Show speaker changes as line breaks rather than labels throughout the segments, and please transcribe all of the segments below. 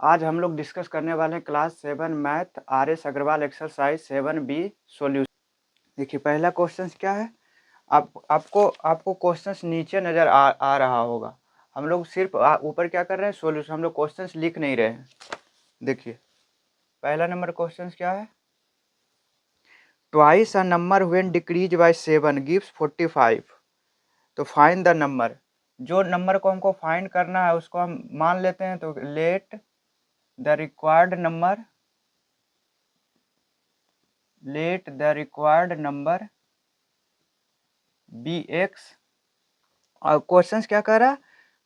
आज हम लोग डिस्कस करने वाले हैं class 7 math RS Agarwal exercise 7B solution. देखिए पहला क्वेश्चन क्या है। आपको क्वेश्चंस नीचे नज़र आ रहा होगा। हम लोग सिर्फ ऊपर क्या कर रहे हैं, सॉल्यूशन। हम लोग क्वेश्चंस लिख नहीं रहे हैं। देखिए पहला नंबर क्वेश्चन क्या है। Twice a number when decrease by 7 gives 45। तो फाइंड द नंबर। जो नंबर को हमको फाइंड करना है उसको हम मान लेते हैं। तो let the required number be x. और क्वेश्चन क्या कह रहा है,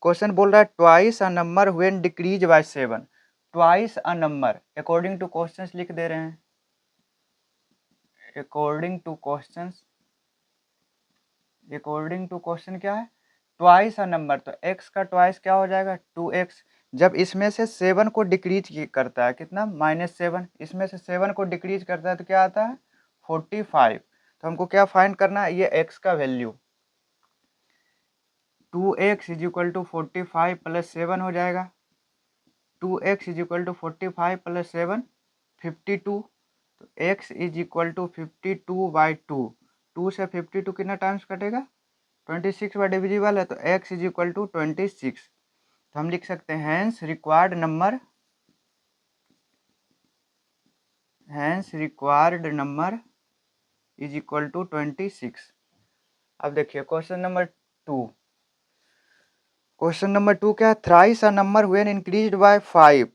क्वेश्चन बोल रहा है twice a number when decrease by 7। Twice a number according to question लिख दे रहे हैं। अकॉर्डिंग टू क्वेश्चन क्या है, ट्वाइस अ नंबर। तो x का ट्वाइस क्या हो जाएगा, 2x। जब इसमें से 7 को डिक्रीज करता है, कितना, -7, इसमें से 7 को डिक्रीज करता है तो क्या आता है, 45। तो हमको क्या फाइंड करना है, ये x का value. 2x is equal to 45 plus 7 हो जाएगा। 2x is equal to 45 plus 7 52। तो x इज इक्वल टू 52/2। 2 से 52 कितना टाइम्स कटेगा, 26 बाय डिविजिबल है। तो x इज इक्वल टू 26। तो हम लिख सकते हैं hence required number is equal to 26। अब देखिए क्वेश्चन नंबर 2। क्वेश्चन नंबर 2 क्या है, thrice a number when increased by 5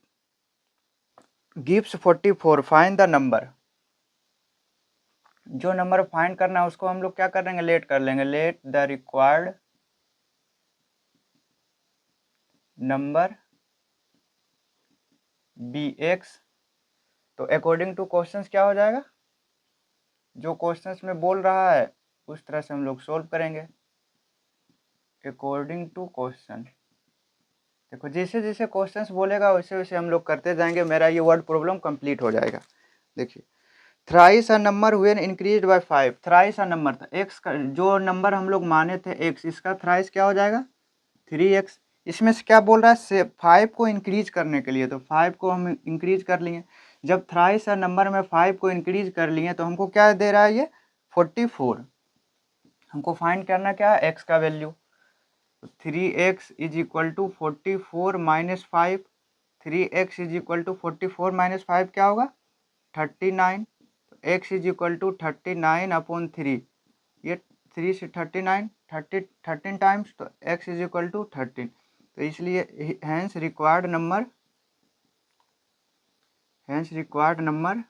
gives 44। Find the number. जो नंबर फाइंड करना है उसको हम लोग क्या कर लेंगे, लेट कर लेंगे। Let the required number be x. तो अकॉर्डिंग टू क्वेश्चंस क्या हो जाएगा, जो क्वेश्चंस में बोल रहा है उस तरह से हम लोग सोल्व करेंगे। अकॉर्डिंग टू क्वेश्चन, देखो जैसे जैसे क्वेश्चंस बोलेगा वैसे वैसे हम लोग करते जाएंगे। मेरा ये वर्ड प्रॉब्लम कंप्लीट हो जाएगा। देखिए thrice a number when increased by 5। Thrice a number था एक्स का, जो नंबर हम लोग माने थे एक्स, इसका थ्राइस क्या हो जाएगा, 3x। इसमें से क्या बोल रहा है, 5 को इंक्रीज करने के लिए। तो 5 को हम इंक्रीज कर लिए। जब थ्राइस अ नंबर में 5 को इंक्रीज कर लिए तो हमको क्या दे रहा है, ये 44। हमको फाइंड करना क्या है, x का value. 3x is equal to 44 minus 5। 3x is equal to 44 minus 5 क्या होगा, 39। x is equal to 39/3। ये 3 से 39, 13 टाइम्स। तो x इज इक्वल टू 13। तो इसलिए hence required number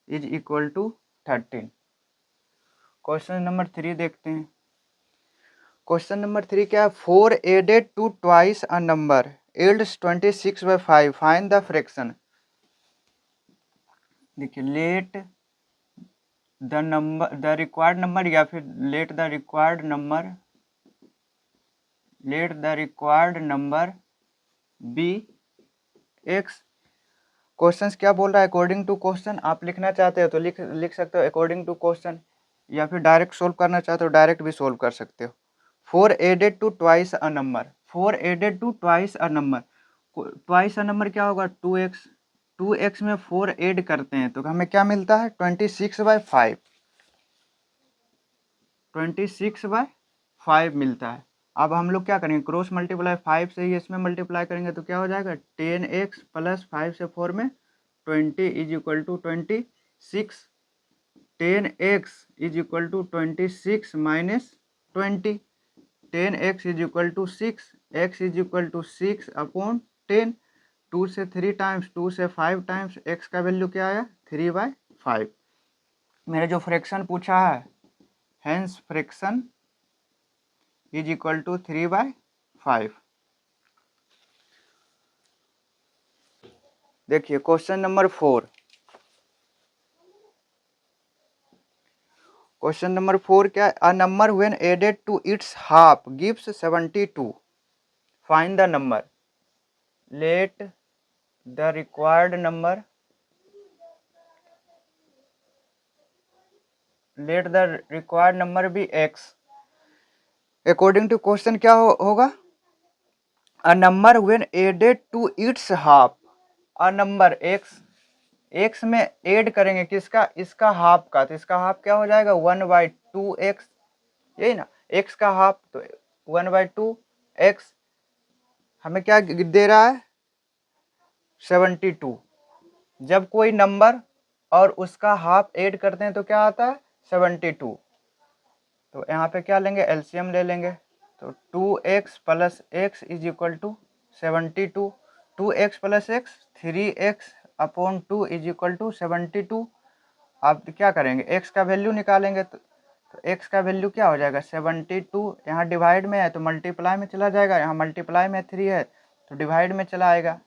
is equal to 13। Question number 3 देखते हैं। क्वेश्चन नंबर 3 क्या है, 4 added to twice a number yields 26/5। Find the fraction. देखिए लेट द रिक्वायर्ड नंबर, या फिर let the required number be x. Question क्या बोल रहा है, अकॉर्डिंग टू क्वेश्चन। आप लिखना चाहते हो तो लिख सकते हो अकॉर्डिंग टू क्वेश्चन, या फिर डायरेक्ट सोल्व करना चाहते हो डायरेक्ट भी सोल्व कर सकते हो। 4 added to twice a number. 4 added to twice a number. Twice a number क्या होगा, 2x। 2x में 4 ऐड करते हैं तो हमें क्या मिलता है, 26/5। 26/5 मिलता है। अब हम लोग क्या करेंगे, क्रॉस मल्टीप्लाई 5 से ही इसमें मल्टीप्लाई करेंगे तो क्या हो जाएगा, 10x प्लस 5 से 4 में 20 is equal to 26। 10x is equal to 26 minus 20। 10x is equal to 6। x is equal to 6/10। 2 से 3 टाइम्स, 2 से 5 टाइम्स, x का वैल्यू क्या आया, 3/5। मेरे जो फ्रैक्शन पूछा है, hence fraction is equal to 3/5। देखिए क्वेश्चन नंबर 4। क्वेश्चन नंबर 4 क्या है, a number when added to its half gives 72। Find the number. Let the required number be x. According to question क्या होगा, a number when added to its half, a number x में add करेंगे किसका, इसका half का, तो इसका half क्या हो जाएगा 1/2x, यही ना, x का हाफ तो 1/2x, हमें क्या दे रहा है 72। जब कोई नंबर और उसका हाफ ऐड करते हैं तो क्या आता है 72। तो यहाँ पे क्या लेंगे एलसीएम ले लेंगे, तो 2x plus x is equal to 72, 2x plus x 3x upon 2 is equal to 72। आप क्या करेंगे x का वैल्यू निकालेंगे, तो x का वैल्यू क्या हो जाएगा 72, यहाँ डिवाइड में है तो मल्टीप्लाई में चला जाएगा, यहाँ मल्टीप्लाई में 3 है तो डिवाइड में चला आएगा।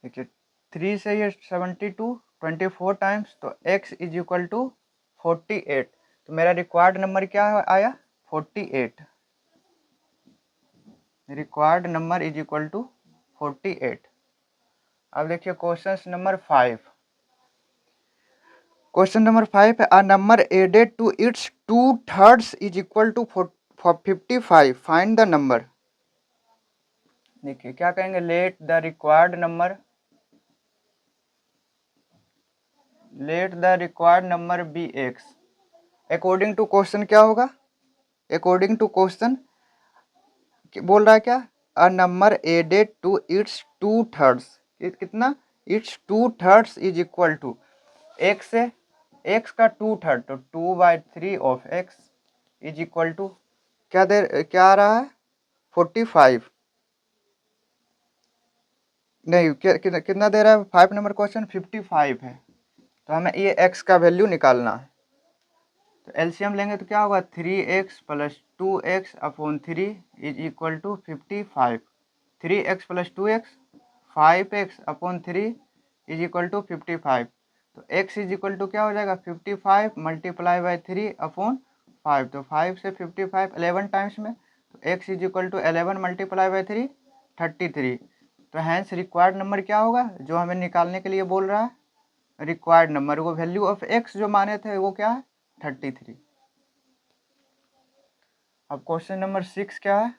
देखिए 3 से ये 72 24 टाइम्स, तो x इज इक्वल टू 48, तो मेरा रिक्वायर्ड नंबर क्या आया 48, required number is equal to 48। अब देखिए क्वेश्चन नंबर 5, क्वेश्चन नंबर 5 है a number added to its 2/3 is equal to 55, find the number. देखिए क्या कहेंगे, let the required number be x. According to question क्या होगा, अकॉर्डिंग टू क्वेश्चन बोल रहा है क्या, a number added to its 2/3, कितना its 2/3 is equal to x से एक्स का 2/3 तो 2/3 of x is equal to क्या आ रहा है 45, नहीं कितना दे रहा है 5 नंबर क्वेश्चन 55 है, तो हमें ये x का वैल्यू निकालना है। तो एलसीएम लेंगे तो क्या होगा 3x plus 2x upon 3 is equal to 55, 3x plus 2x 5x upon 3 is equal to 55, तो x इज इक्वल टू क्या हो जाएगा 55 मल्टीप्लाई बाई 3 अपॉन 5, तो 5 से 55 11 टाइम्स में, तो x is equal to 11 multiply by 3 33, तो हैंस रिक्वायर्ड नंबर क्या होगा जो हमें निकालने के लिए बोल रहा है, रिक्वायर्ड नंबर वो वैल्यू ऑफ x जो माने थे वो क्या है 33। अब क्वेश्चन नंबर 6 क्या है,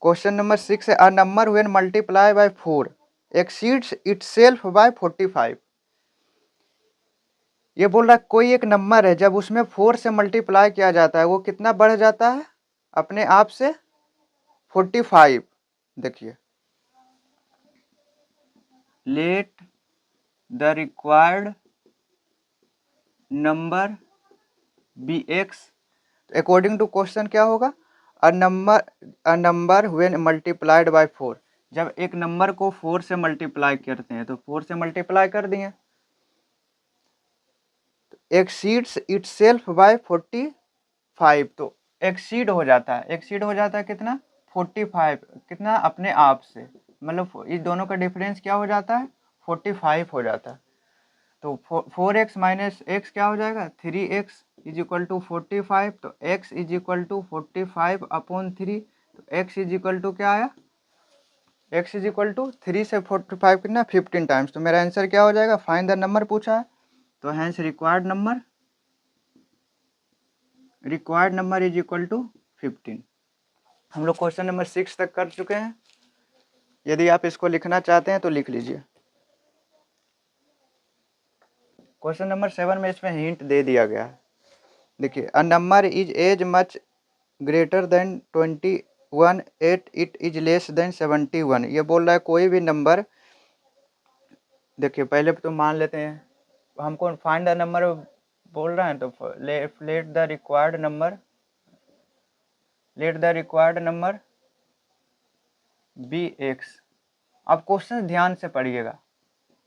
क्वेश्चन नंबर 6 है a number when multiply by 4 exceeds itself by 45। ये बोल रहा है कोई एक नंबर है जब उसमें 4 से मल्टीप्लाई किया जाता है वो कितना बढ़ जाता है अपने आप से 45। देखिए let the required number be x, according to question क्या होगा, a number when multiplied by 4, जब एक नंबर को 4 से मल्टीप्लाई करते हैं तो 4 से मल्टीप्लाई कर दिए, एक्सीड्स इटसेल्फ बाय 45, तो एक्सीड हो जाता है, एक्सीड हो जाता है कितना 45, कितना अपने आप से, मतलब इस दोनों का डिफरेंस क्या हो जाता है 45 हो जाता है, तो 4x माइनस एक्स क्या हो जाएगा 3x इज इक्वल टू 45, तो x is equal to 45 upon 3, तो x इज इक्वल टू क्या आया, x इज इक्वल टू 3 से 45 कितना 15 टाइम्स, तो मेरा आंसर क्या हो जाएगा, फाइंड द नंबर पूछा है, तो hence required number is equal to 15। हम लोग क्वेश्चन नंबर 6 तक कर चुके हैं, यदि आप इसको लिखना चाहते हैं तो लिख लीजिए। क्वेश्चन नंबर 7 में इसमें हिंट दे दिया गया है, देखिए a number is as much greater than 21 at it is less than 71, ये बोल रहा है कोई भी नंबर, देखिए पहले तो मान लेते हैं हमको फाइंड द नंबर बोल रहा है, तो let the required number be x. अब क्वेश्चन ध्यान से पढ़िएगा,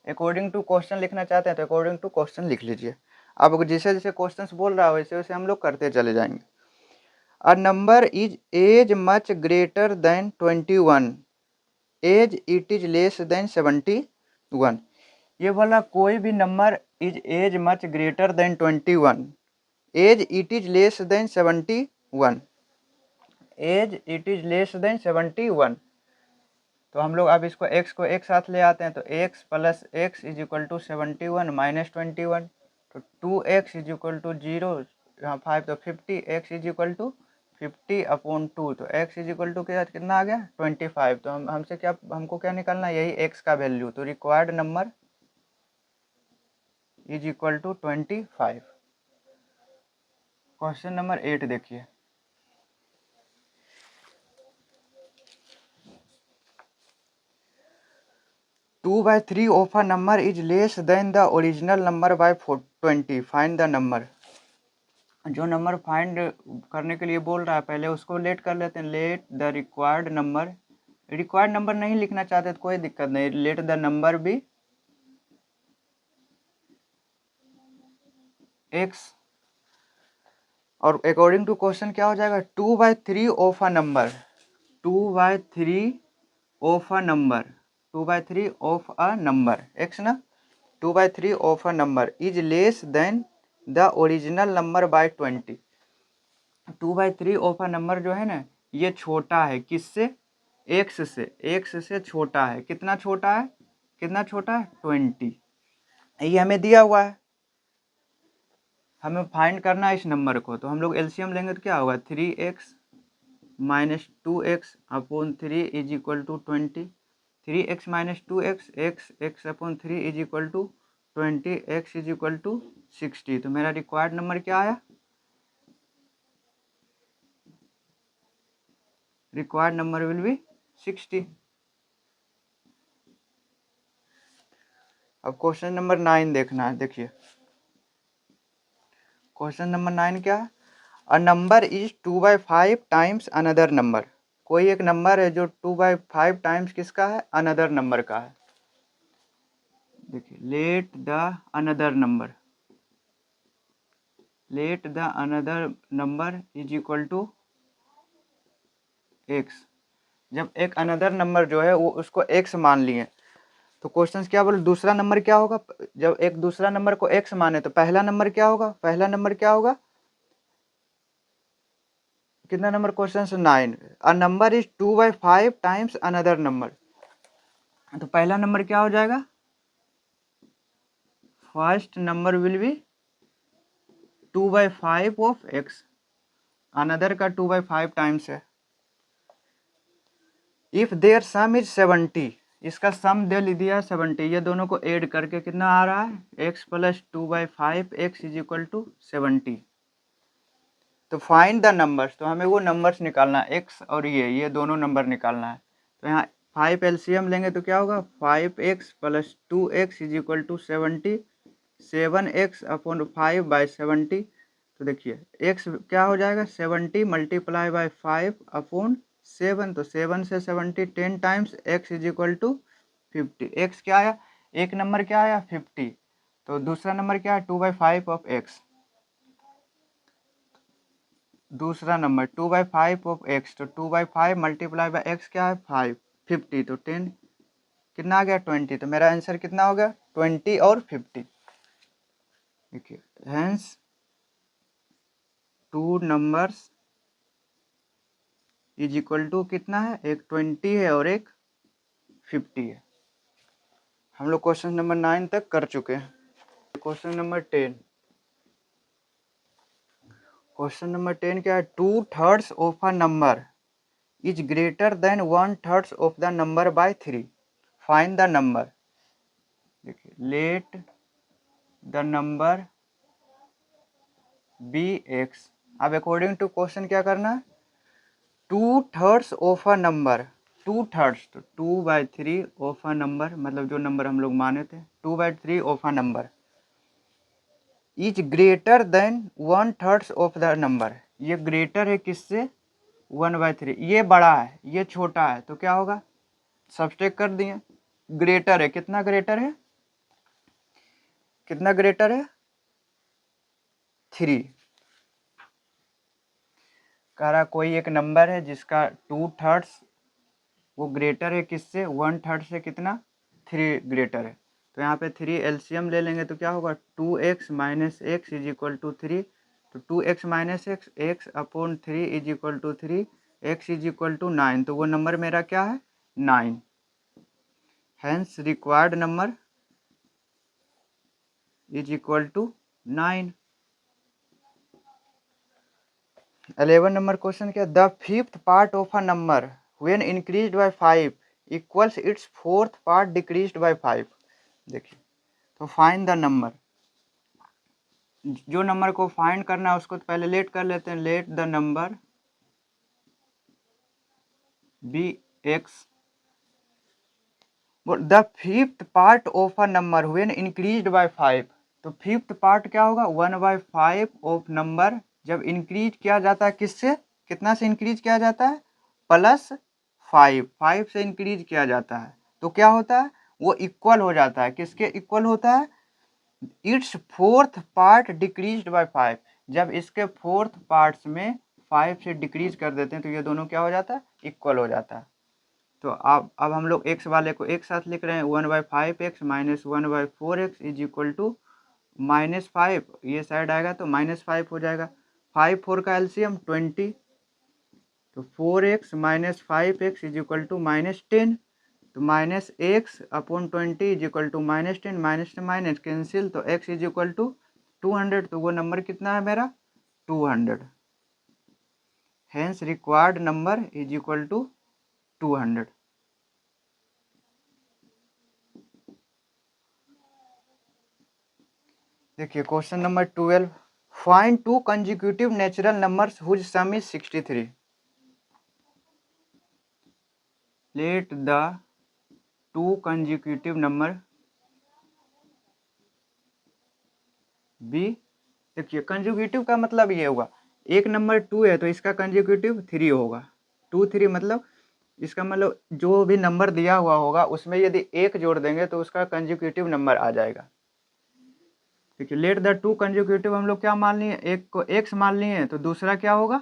अकॉर्डिंग टू क्वेश्चन लिखना चाहते हैं तो अकॉर्डिंग टू क्वेश्चन लिख लीजिए, अब जैसे जैसे क्वेश्चन बोल रहा है वैसे वैसे हम लोग करते चले जाएंगे। A number is as much greater than 21 as it is less than 71, ये बोला कोई भी number is as much greater than 21 as it is less than 71, as it is less than 71, तो हम लोग अब इसको x को एक साथ ले आते हैं, तो x plus x is equal to 71 minus 21, तो 2x इज इक्वल टू 0, यहाँ 5 तो 50, x इज इक्वल टू 50/2, तो x इज इक्वल टू कितना आ गया 25। तो हमसे क्या, हमको क्या निकालना है, यही x का वैल्यू। तो required number is equal to 25। Question number 8 देखिए। Two by three of a number is less than the original number by 20, find the number. जो नंबर फाइंड करने के लिए बोल रहा है पहले उसको लेट कर लेते हैं। Let the required number, required number नहीं लिखना चाहते तो कोई दिक्कत नहीं, लेट द नंबर भी x, और अकॉर्डिंग टू क्वेश्चन क्या हो जाएगा, 2/3 of a number, 2/3 of a number, 2/3 of a number x ना, 2/3 of a number is less than the original number by 20। 2/3 of a number जो है ना, ये छोटा है किससे, x से, x से छोटा है। कितना छोटा है, कितना छोटा है 20। ये हमें दिया हुआ है, हमें फाइंड करना है इस नंबर को। तो हम लोग एलसीएम लेंगे तो क्या होगा, 3x minus 2x upon 3 is equal to 20। 3x minus 2x, x upon 3 is equal to 20, x is equal to 60। तो मेरा रिक्वायर्ड नंबर क्या आया, रिक्वायर्ड नंबर विल बी 60। अब क्वेश्चन नंबर 9 देखना है। देखिए क्वेश्चन नंबर 9 क्या है, a number is 2/5 times another number. कोई एक नंबर है जो 2/5 टाइम्स किसका है, अनदर नंबर का है। देखिए let the another number, let the another number is equal to x। जब एक अनदर नंबर जो है वो उसको x मान लिए, तो क्वेश्चन क्या बोले, दूसरा नंबर क्या होगा। जब एक दूसरा नंबर को x माने तो पहला नंबर क्या होगा, पहला नंबर क्या होगा, कितना number, question 9, a number is 2/5 times another number. तो पहला नंबर क्या हो जाएगा, first number will be 2/5 of x, another का 2/5 टाइम्स है। इफ देयर सम इज 70, इसका सम दे दिया 70, ये दोनों को ऐड करके कितना आ रहा है, x plus 2/5 x is equal to 70। तो फाइंड द नंबर्स, तो हमें वो नंबर्स निकालना है, x और ये दोनों नंबर निकालना है। तो यहाँ 5 एलसीएम लेंगे तो क्या होगा, 5x plus 2x is equal to 70, 7x upon 5/70। तो देखिए x क्या हो जाएगा, 70 मल्टीप्लाई बाय 5 अपॉन 7, तो 7 से 70 10 times, x is equal to 50। x क्या आया, एक नंबर क्या आया 50, तो दूसरा नंबर क्या है 2/5 ऑफ x, दूसरा नंबर 2/5 ऑफ x, तो 2/5 मल्टीप्लाई बाय x क्या है 5, 50, तो 10 कितना आ गया 20। तो मेरा आंसर कितना हो गया 20 और 50। देखिए hence two numbers is equal to कितना है, एक 20 है और एक 50 है। हम लोग क्वेश्चन नंबर 9 तक कर चुके हैं। क्वेश्चन नंबर 10, क्वेश्चन नंबर 10 क्या है, 2/3 of a number is greater than 1/3 of the number by 3, find the number. देखिए let the number be x। अब अकॉर्डिंग टू क्वेश्चन क्या करना है, 2/3 ऑफ अ नंबर, 2/3 तो 2/3 ऑफ अ नंबर, मतलब जो नंबर हम लोग माने थे 2/3 of a number is greater than 1/3 of the number. ये ग्रेटर है किससे, 1/3, ये बड़ा है ये छोटा है, तो क्या होगा, सब्सट्रैक्ट कर दिए। ग्रेटर है, कितना ग्रेटर है, कितना ग्रेटर है 3। कह रहा कोई एक नंबर है जिसका 2/3 वो ग्रेटर है किससे, 1/3 से, कितना 3 ग्रेटर है। तो यहाँ पे 3 एलसीएम ले लेंगे तो क्या होगा, 2x minus x is equal to 3, तो 2x minus x, x upon 3 is equal to 3, x is equal to 9, तो वो नंबर मेरा क्या है 9। Hence required number is equal to 9। 11 number question क्या, the fifth part of a number when increased by 5 equals its fourth part decreased by 5। देखिए, तो find the number, जो number को फाइंड करना है उसको तो पहले लेट कर लेते हैं। Let the number be x, the fifth part of a number when increased by 5। तो फिफ्थ पार्ट क्या होगा, 1/5 ऑफ नंबर जब इंक्रीज किया जाता है, किससे, कितना से इंक्रीज किया जाता है, +5, 5 से इंक्रीज किया जाता है, तो क्या होता है, वो इक्वल हो जाता है, किसके इक्वल होता है, it's fourth part decreased by 5। जब इसके फोर्थ पार्ट्स में 5 से डिक्रीज कर देते हैं तो ये दोनों क्या हो जाता है, इक्वल हो जाता है। तो अब हम लोग x वाले को एक साथ लिख रहे हैं, 1/5x minus 1/4x is equal to -5, ये साइड आएगा तो -5 हो जाएगा। 5 4 का एलसीएम 20, तो 4x minus 5x is equal to -10, तो -x/20 is equal to -10, minus से माइनस कैंसिल, तो x इज इक्वल टू 200, तो वो नंबर कितना है मेरा, 200। Hence required number is equal to 200। देखिए question number 12, find 2 consecutive natural numbers whose sum is 63। Let the 2 consecutive number be, देखिए consecutive का मतलब ये होगा, एक नंबर 2 है तो इसका कंसेक्यूटिव 3 होगा, 2 3 मतलब इसका मतलब जो भी नंबर दिया हुआ होगा उसमें यदि एक जोड़ देंगे तो उसका कंसेक्यूटिव नंबर आ जाएगा। ठीक है, लेट द 2 कंसेक्यूटिव हम लोग क्या मान लिए, एक को x मान लिए हैं, तो दूसरा क्या होगा,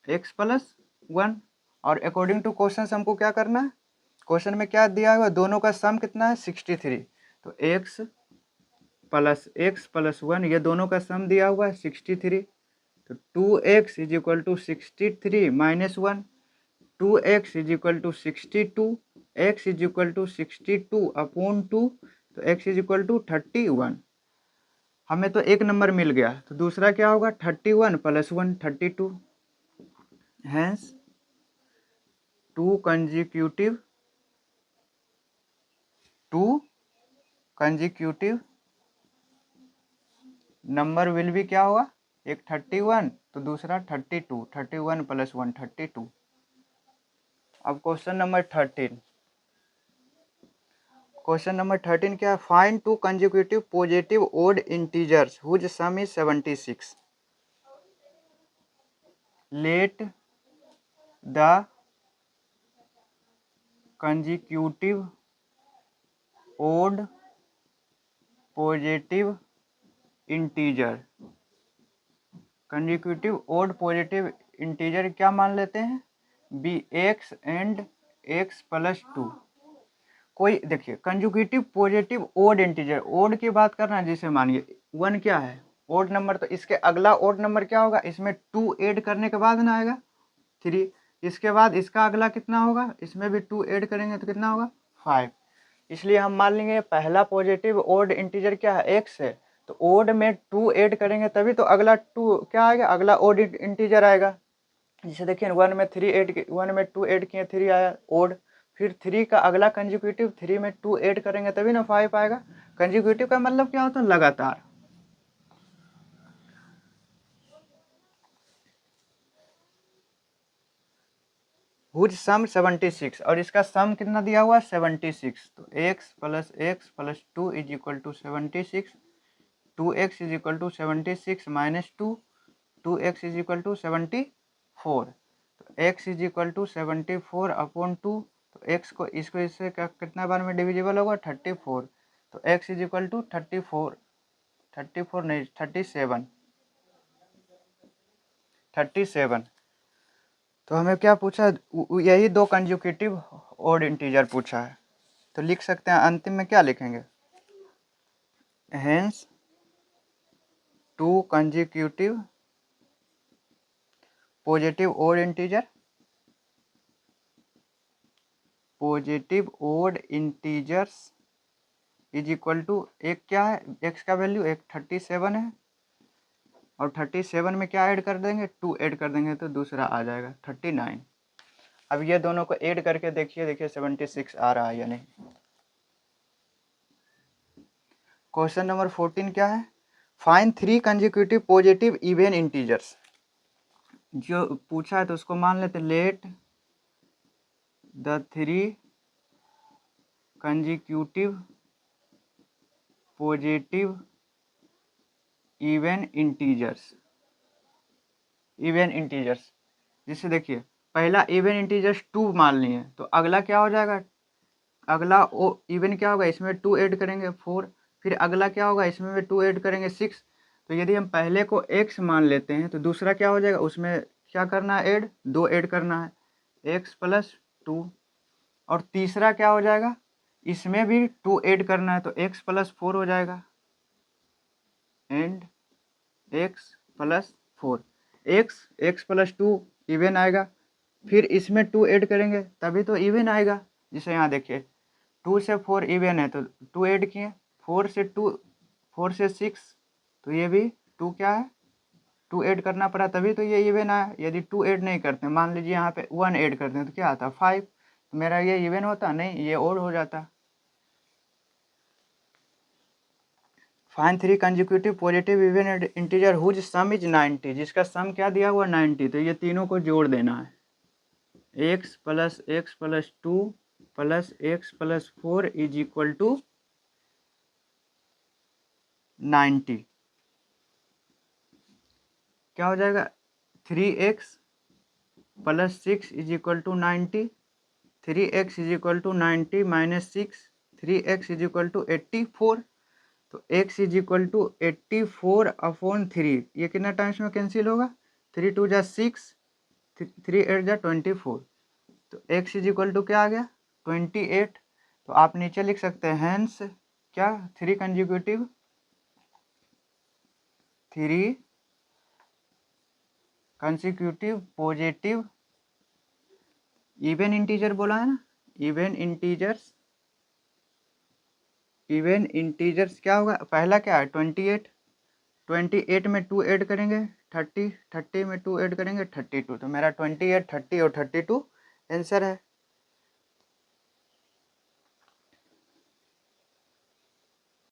x+1। और अकॉर्डिंग टू क्वेश्चन हमको क्या करना है, क्वेश्चन में क्या दिया हुआ, दोनों का सम कितना है, 63, तो x+1 ये दोनों का सम दिया हुआ है 63, तो 2x is equal to 63 minus 1, 2x is equal to 62, x is equal to 62/2, तो x इज इक्वल टू 31। हमें तो एक नंबर मिल गया, तो दूसरा क्या होगा, 31 + 1 32। हैंस 2 कंसेक्यूटिव नंबर विल भी क्या होगा, एक 31 तो दूसरा 32, 31 + 1 32। अब क्वेश्चन नंबर 13, क्वेश्चन नंबर 13 क्या है, find 2 consecutive positive odd integers whose sum is 76। Let the consecutive odd positive integer, consecutive odd positive integer क्या मान लेते हैं, बी x एंड x+2। कोई देखिए consecutive positive odd integer, odd की बात करना है, जैसे मानिए 1 क्या है ओड नंबर, तो इसके अगला ओड नंबर क्या होगा, इसमें 2 ऐड करने के बाद ना आएगा 3, इसके बाद इसका अगला कितना होगा, इसमें भी 2 ऐड करेंगे तो कितना होगा 5। इसलिए हम मान लेंगे पहला पॉजिटिव ओड इंटीजर क्या है, x है, तो ओड में 2 ऐड करेंगे तभी तो अगला 2 क्या आएगा, अगला ओड इंटीजर आएगा। जैसे देखिए 1 में 3 ऐड, 1 में 2 ऐड किए 3 आया ओड, फिर 3 का अगला कंसेक्यूटिव 3 में 2 ऐड करेंगे तभी ना 5 आएगा। कंसेक्यूटिव का मतलब क्या होता है, लगातार। हुज सम 76, और इसका सम कितना दिया हुआ है 76, तो x+x+2 is equal to 76, 2x is equal to 76 minus 2, 2x is equal to 74, तो x इज इक्वल टू 74/2, तो x को इसको इससे कितना बार में डिविजिबल होगा 34, तो x इज इक्वल टू 34 नहीं 37। तो हमें क्या पूछा, यही 2 कंसेक्यूटिव ओड इंटीजर पूछा है, तो लिख सकते हैं अंतिम में क्या लिखेंगे, hence 2 consecutive positive odd integer, positive odd integers is equal to, एक क्या है, x का वैल्यू एक 37 है, और 37 में क्या ऐड कर देंगे, 2 ऐड कर देंगे तो दूसरा आ जाएगा 39। अब ये दोनों को ऐड करके देखिए 76 आ रहा है या नहीं। क्वेश्चन नंबर 14 क्या है, find 3 consecutive positive even integers. जो पूछा है तो उसको मान लेते, let the 3 consecutive positive even integers. Even integers जिससे देखिए पहला इवन इंटीजर्स 2 मान लिए, तो अगला क्या हो जाएगा, अगला ओ इवन क्या होगा, इसमें 2 ऐड करेंगे 4, फिर अगला क्या होगा, इसमें भी 2 ऐड करेंगे 6। तो यदि हम पहले को x मान लेते हैं तो दूसरा क्या हो जाएगा, उसमें क्या करना है, ऐड 2 ऐड करना है, x + 2। और तीसरा क्या हो जाएगा, इसमें भी 2 ऐड करना है तो x + 4 हो जाएगा, एंड x + 4। x + 2 इवन आएगा, फिर इसमें 2 ऐड करेंगे तभी तो इवन आएगा। जिसे यहाँ देखिए 2 से 4 इवन है तो 2 ऐड किए, 4 से 6 तो ये भी 2 क्या है, 2 ऐड करना पड़ा तभी तो ये इवन आया। यदि 2 ऐड नहीं करते, मान लीजिए यहाँ पे 1 ऐड करते हैं तो क्या आता, 5, तो मेरा ये इवन होता नहीं, ये ओड हो जाता। Find 3 consecutive positive even integer whose sum is 90, जिसका सम क्या दिया हुआ 90, तो ये तीनों को जोड़ देना है, x + x + 2 + x + 4 = 90। क्या हो जाएगा, 3x + 6 = 90, 3x = 90 - 6, 3x = 84। तो x = 84/3, ये कितना टाइम्स में कैंसिल होगा, 3 × 2 = 6, 3 × 8 = 24। तो x = क्या आ गया, 28। तो आप नीचे लिख सकते हैं हैंस क्या, 3 कंसेक्यूटिव पॉजिटिव इवन इंटीजर बोला है ना, इवन इंटीजर्स क्या होगा, पहला क्या है 28, 28 में 2 ऐड करेंगे 30, 30 में 2 ऐड करेंगे 32। तो मेरा 28, 30 और 32 आंसर है।